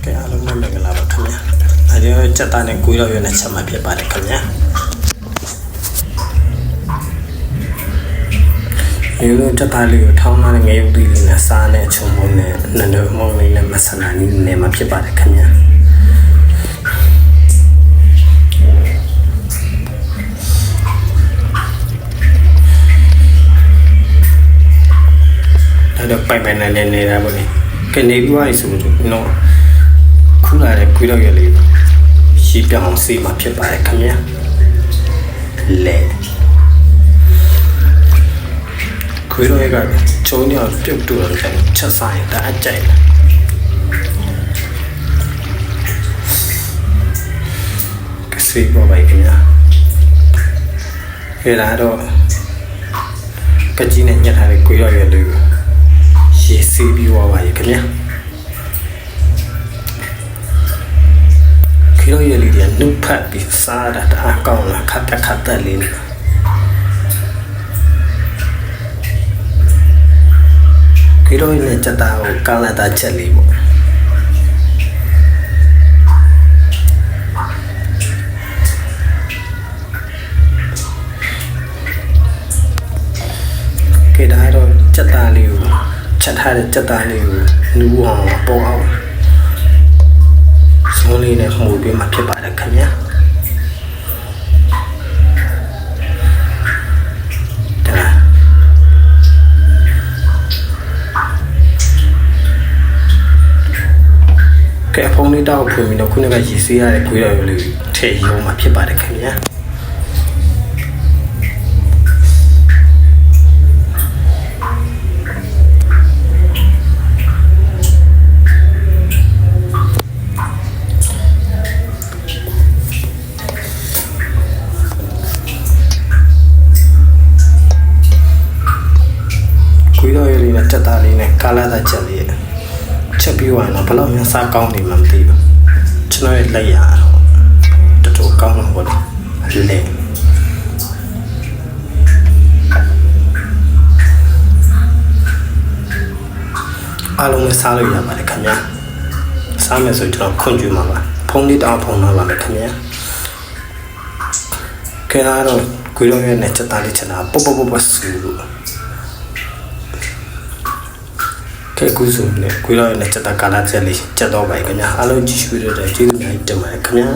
ကဲအားလုံးမင်္ဂလာပါခင်ဗျာအဲဒီစက်သားနဲ့ကိုယ်တော်ရနဲ့ချက်မှဖြစ်ပါတယ်ခင်ဗျာဒီလိုစက်သားလေးကိုထောင်းထားတဲ့ငရုတ်သီးလေးနဲ့စားနဲ့ချုံမုံနဲ့နှံ့မုံလေးနဲ့မဆလာနီးနဲ့မှဖြစ်ပါတယ်ခင်ဗျာတော့ပိုင်နဲ့နေတာပေါ့လေကနေပြီးသွားပြီဆိုတော့ခုလာတဲ့ခွေးတော့ရလေးရှီးပြောင်းစီမှာဖြစ်ပါတယ်ခင်ဗျာလေခွေးတော့ရကကျုံညောပြုတ်တူတော့ချက်ဆိုင်တာအကြိုက်ကစီပေါ်ပါခင်ဗျာခေလာတော့ကကြီးနဲ့ညက်ထားတဲ့ခွေးတော့ရလေးရေစီးပြီးသွားပါရဲ့ခင်ဗျာခီလိုရည်လေးကနှုတ်ဖတ်ပြီးစားတာအကောင်းလားခတ်တက်လေးခီလိုရည်နဲ့ချက်တာကိုကောင်းလာတာချက်လေးပေါ့ကဲဒါတော့ချက်တာလေးကိုချက်ထားတဲ့ချက်သားလေးကိုနူးအောင်ပေါ်အောင်ဆုံးလေးနဲ့မှုပြီးမှဖြစ်ပါတယ်ခင်ဗျာဒါကဲဖုန်းလေးတောက်ဖွင့်ပြီးတော့ခုနကရေဆေးရတဲ့ခွေးတော်လေးထည့်ရုံမှဖြစ်ပါတယ်ခင်ဗျာခွေးတော်ရည်နဲ့တက်သားလေးနဲ့ကာလာသားချက်လေးချက်ပြီးသွားတော့ဘလောက်များစားကောင်းတယ်မှမသိဘူးကျွန်တော်ရဲ့လက်ရတော့တော်တော်ကောင်းတော့ဘောလေအားလုံးလည်းစားလို့ရပါတယ်ခင်ဗျာစားမယ်ဆိုကျွန်တော်ခွင့်ပြုမှာပါဖုန်းလေးတောင်းဖုန်းလာပါမယ်ခင်ဗျာခဲလာတော့ခွေးတော်ရည်နဲ့တက်သားလေးချက်တာပုတ်ဆူလို့ကဲကူးစုံနဲ့ခွေးတော်ရည်နဲ့ချက်တာကာလာချက်လေးချက်တော့ပါခင်ဗျာအားလုံးကြည့်ရှုရတဲ့ကျေးဇူးများတင်ပါတယ်ခင်ဗျာ